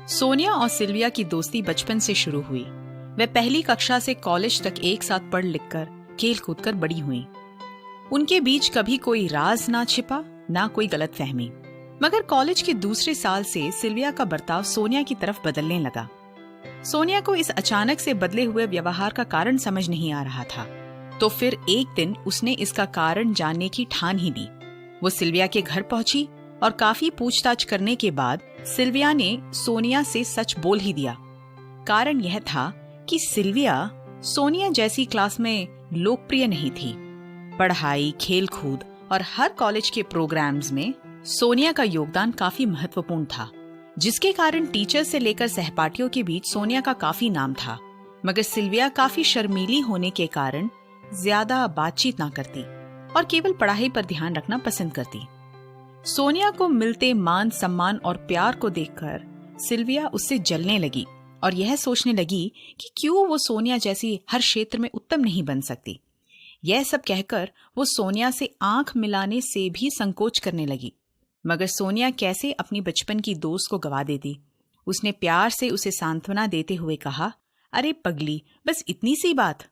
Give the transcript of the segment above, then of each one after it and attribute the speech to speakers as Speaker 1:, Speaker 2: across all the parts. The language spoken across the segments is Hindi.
Speaker 1: सोनिया और सिल्विया की दोस्ती बचपन से शुरू हुई। वे पहली कक्षा से कॉलेज तक एक साथ पढ़ लिख कर खेल कूद कर बड़ी हुई। उनके बीच कभी कोई राज ना छिपा, ना कोई गलतफहमी। मगर कॉलेज के दूसरे साल से सिल्विया का बर्ताव सोनिया की तरफ बदलने लगा। सोनिया को इस अचानक से बदले हुए व्यवहार का कारण समझ नहीं आ रहा था। तो फिर एक दिन उसने इसका कारण जानने की ठान ही ली। वो सिल्विया के घर पहुंची और काफी पूछताछ करने के बाद सिल्विया ने सोनिया से सच बोल ही दिया। कारण यह था कि सिल्विया सोनिया जैसी क्लास में लोकप्रिय नहीं थी। पढ़ाई, खेल कूद और हर कॉलेज के प्रोग्राम्स में सोनिया का योगदान काफी महत्वपूर्ण था, जिसके कारण टीचर से लेकर सहपाठियों के बीच सोनिया का काफी नाम था। मगर सिल्विया काफी शर्मीली होने के कारण ज्यादा बातचीत ना करती और केवल पढ़ाई पर ध्यान रखना पसंद करती। सोनिया को मिलते मान सम्मान और प्यार को देखकर सिल्विया उससे जलने लगी और यह सोचने लगी कि क्यों वो सोनिया जैसी हर क्षेत्र में उत्तम नहीं बन सकती। यह सब कहकर वो सोनिया से आंख मिलाने से भी संकोच करने लगी। मगर सोनिया कैसे अपनी बचपन की दोस्त को गवा देती। उसने प्यार से उसे सांत्वना देते हुए कहा, अरे पगली, बस इतनी सी बात,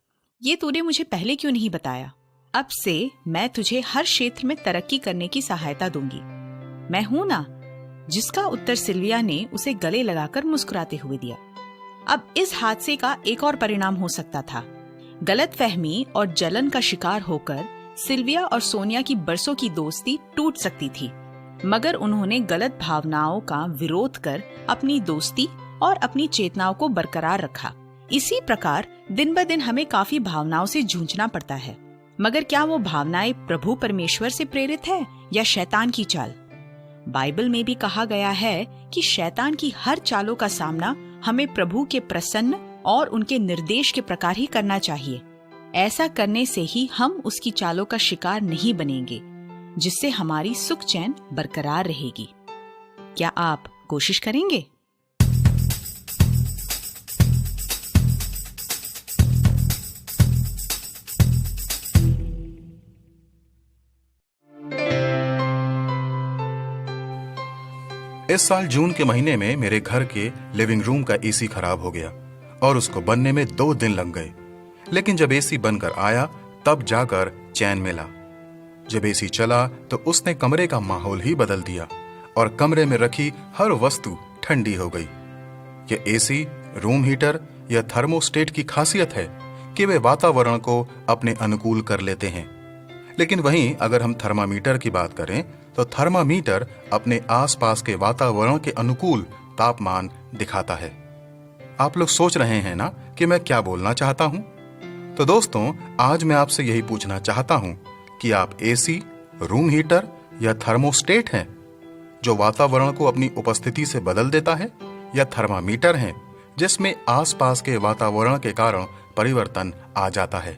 Speaker 1: ये तूने मुझे पहले क्यों नहीं बताया? अब से मैं तुझे हर क्षेत्र में तरक्की करने की सहायता दूंगी। मैं हूं ना। जिसका उत्तर सिल्विया ने उसे गले लगाकर मुस्कुराते हुए दिया। अब इस हादसे का एक और परिणाम हो सकता था। गलतफहमी और जलन का शिकार होकर सिल्विया और सोनिया की बरसों की दोस्ती टूट सकती थी। मगर उन्होंने गलत भावनाओं का विरोध कर अपनी दोस्ती और अपनी चेतनाओं को बरकरार रखा। इसी प्रकार दिन ब दिन हमें काफी भावनाओं से जूझना पड़ता है। मगर क्या वो भावनाएं प्रभु परमेश्वर से प्रेरित है या शैतान की चाल? बाइबल में भी कहा गया है कि शैतान की हर चालों का सामना हमें प्रभु के प्रसन्न और उनके निर्देश के प्रकार ही करना चाहिए। ऐसा करने से ही हम उसकी चालों का शिकार नहीं बनेंगे, जिससे हमारी सुख चैन बरकरार रहेगी। क्या आप कोशिश करेंगे?
Speaker 2: इस साल जून के महीने में मेरे घर के लिविंग रूम का एसी खराब हो गया और उसको बनने में 2 दिन लग गए। लेकिन जब एसी बनकर आया तब जाकर चैन मिला। जब एसी चला तो उसने कमरे का माहौल ही बदल दिया और कमरे में रखी हर वस्तु ठंडी हो गई। यह एसी, रूम हीटर या थर्मोस्टेट की खासियत है कि वे वातावरण को अपने अनुकूल कर लेते हैं। लेकिन वहीं अगर हम थर्मामीटर की बात करें तो थर्मामीटर अपने आसपास के वातावरण के अनुकूल तापमान दिखाता है। आप लोग सोच रहे हैं ना कि मैं क्या बोलना चाहता हूं? तो दोस्तों, आज मैं आपसे यही पूछना चाहता हूं कि आप एसी, रूम हीटर या थर्मोस्टेट हैं जो वातावरण को अपनी उपस्थिति से बदल देता है, या थर्मामीटर हैं जिसमें आसपास के वातावरण के कारण परिवर्तन आ जाता है?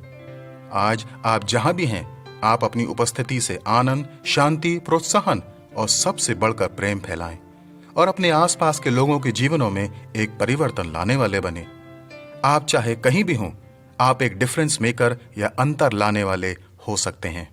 Speaker 2: आज आप जहां भी हैं, आप अपनी उपस्थिति से आनंद, शांति, प्रोत्साहन और सबसे बढ़कर प्रेम फैलाएं और अपने आसपास के लोगों के जीवनों में एक परिवर्तन लाने वाले बने। आप चाहे कहीं भी हों, आप एक डिफरेंस मेकर या अंतर लाने वाले हो सकते हैं।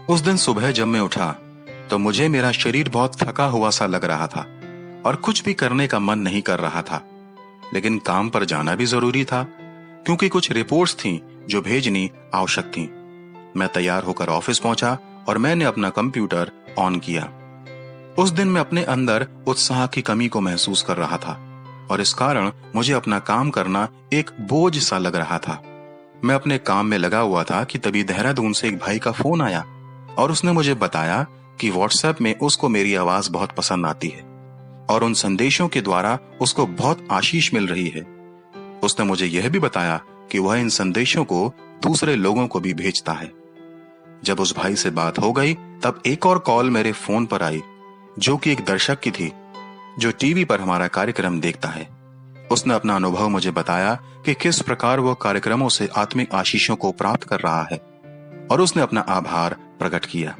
Speaker 3: उस दिन सुबह जब मैं उठा तो मुझे मेरा शरीर बहुत थका हुआ सा लग रहा था और कुछ भी करने का मन नहीं कर रहा था। लेकिन काम पर जाना भी जरूरी था क्योंकि कुछ रिपोर्ट्स थीं जो भेजनी आवश्यक थीं। मैं तैयार होकर ऑफिस पहुंचा और मैंने अपना कंप्यूटर ऑन किया। उस दिन मैं अपने अंदर उत्साह की कमी को महसूस कर रहा था और इस कारण मुझे अपना काम करना एक बोझ सा लग रहा था। मैं अपने काम में लगा हुआ था कि तभी देहरादून से एक भाई का फोन आया और उसने मुझे बताया कि व्हाट्सएप में उसको मेरी आवाज बहुत पसंद आती है और उन संदेशों के द्वारा उसको बहुत आशीष मिल रही है। उसने मुझे यह भी बताया कि वह इन संदेशों को दूसरे लोगों को भी भेजता है। जब उस भाई से बात हो गई तब एक और कॉल मेरे फोन पर आई, जो कि एक दर्शक की थी जो टीवी पर हमारा कार्यक्रम देखता है। उसने अपना अनुभव मुझे बताया कि किस प्रकार वह कार्यक्रमों से आत्मिक आशीषों को प्राप्त कर रहा है और उसने अपना आभार प्रकट किया।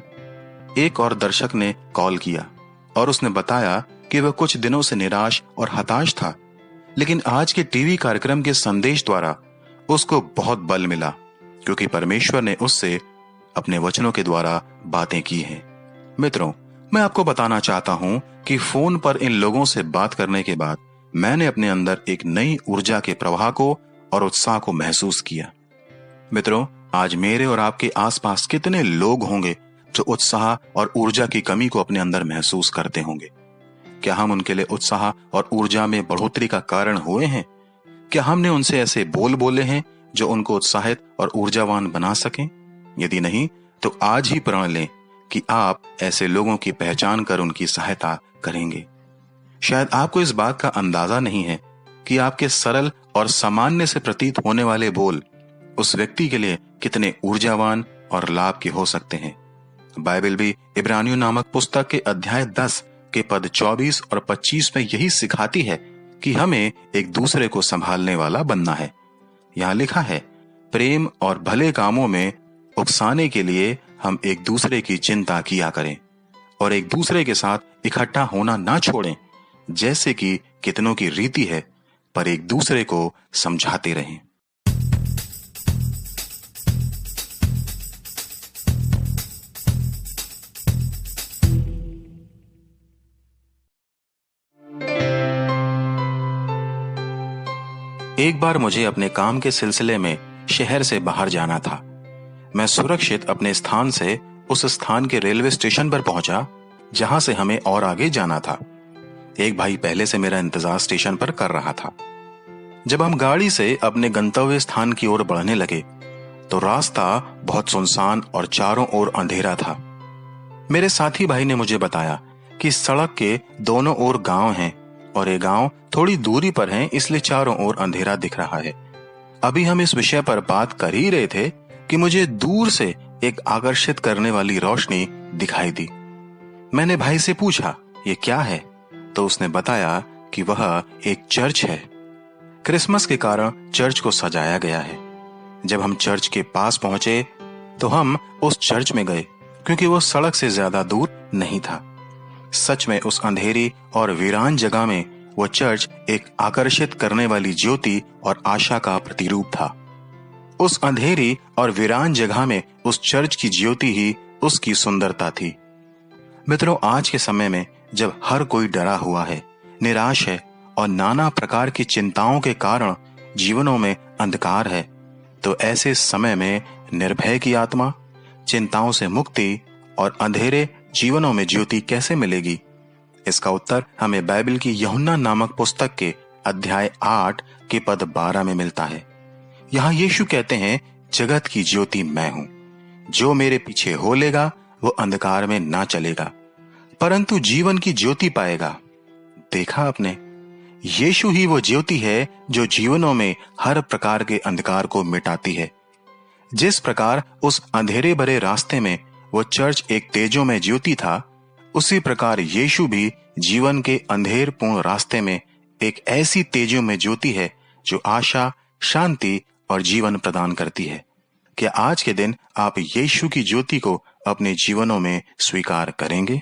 Speaker 3: एक और दर्शक ने कॉल किया और उसने बताया कि वह कुछ दिनों से निराश और हताश था लेकिन आज के टीवी कार्यक्रम के संदेश द्वारा उसको बहुत बल मिला, क्योंकि परमेश्वर ने उससे अपने वचनों के द्वारा बातें की हैं। मित्रों, मैं आपको बताना चाहता हूं कि फोन पर इन लोगों से बात करने के बाद मैंने अपने अंदर एक नई ऊर्जा के प्रवाह को और उत्साह को महसूस किया। मित्रों, आज मेरे और आपके आसपास कितने लोग होंगे जो उत्साह और ऊर्जा की कमी को अपने अंदर महसूस करते होंगे। क्या हम उनके लिए उत्साह और ऊर्जा में बढ़ोतरी का कारण हुए हैं? क्या हमने उनसे ऐसे बोल बोले हैं जो उनको उत्साहित और ऊर्जावान बना सकें? यदि नहीं, तो आज ही प्रण लें कि आप ऐसे लोगों की पहचान कर उनकी सहायता करेंगे। शायद आपको इस बात का अंदाजा नहीं है कि आपके सरल और सामान्य से प्रतीत होने वाले बोल उस व्यक्ति के लिए कितने ऊर्जावान और लाभ के हो सकते हैं। बाइबल भी इब्रानियों नामक पुस्तक के अध्याय 10 के पद 24 और 25 में यही सिखाती है कि हमें एक दूसरे को संभालने वाला बनना है। यहाँ लिखा है, प्रेम और भले कामों में उकसाने के लिए हम एक दूसरे की चिंता किया करें और एक दूसरे के साथ इकट्ठा होना ना छोड़ें, जैसे कि कितनों की रीति है, पर एक दूसरे को समझाते रहें। एक बार मुझे अपने काम के सिलसिले में शहर से बाहर जाना था। मैं सुरक्षित अपने स्थान से उस स्थान के रेलवे स्टेशन पर पहुंचा जहां से हमें और आगे जाना था। एक भाई पहले से मेरा इंतजार स्टेशन पर कर रहा था। जब हम गाड़ी से अपने गंतव्य स्थान की ओर बढ़ने लगे तो रास्ता बहुत सुनसान और चारों ओर अंधेरा था। मेरे साथी भाई ने मुझे बताया कि सड़क के दोनों ओर गांव हैं और ये गांव थोड़ी दूरी पर हैं, इसलिए चारों ओर अंधेरा दिख रहा है। अभी हम इस विषय पर बात कर ही रहे थे कि मुझे दूर से एक आकर्षित करने वाली रोशनी दिखाई दी। मैंने भाई से पूछा, ये क्या है? तो उसने बताया कि वह एक चर्च है। क्रिसमस के कारण चर्च को सजाया गया है। जब हम चर्च के पास पहुंचे तो हम उस चर्च में गए, क्योंकि वो सड़क से ज्यादा दूर नहीं था। सच में उस अंधेरी और वीरान जगह में वो चर्च एक आकर्षित करने वाली ज्योति और आशा का प्रतिरूप था। उस अंधेरी और वीरान जगह में उस चर्च की ज्योति ही उसकी सुंदरता थी। मित्रों, आज के समय में जब हर कोई डरा हुआ है, निराश है और नाना प्रकार की चिंताओं के कारण जीवनों में अंधकार है, तो ऐसे समय में निर्भय की आत्मा, चिंताओं से मुक्ति और अंधेरे जीवनों में ज्योति कैसे मिलेगी? इसका उत्तर हमें बाइबल की यूहन्ना नामक पुस्तक के अध्याय 8 के पद 12 में मिलता है। यहाँ यीशु कहते हैं, जगत की ज्योति मैं हूं, जो मेरे पीछे हो लेगा वो अंधकार में ना चलेगा परंतु जीवन की ज्योति पाएगा। देखा आपने, यीशु ही वो ज्योति है जो जीवनों में हर प्रकार के अंधकार को मिटाती है। जिस प्रकार उस अंधेरे भरे रास्ते में वो चर्च एक तेजोमय ज्योति था, उसी प्रकार यीशु भी जीवन के अंधेरपूर्ण रास्ते में एक ऐसी तेजोमय ज्योति है जो आशा, शांति और जीवन प्रदान करती है। क्या आज के दिन आप यीशु की ज्योति को अपने जीवनों में स्वीकार करेंगे?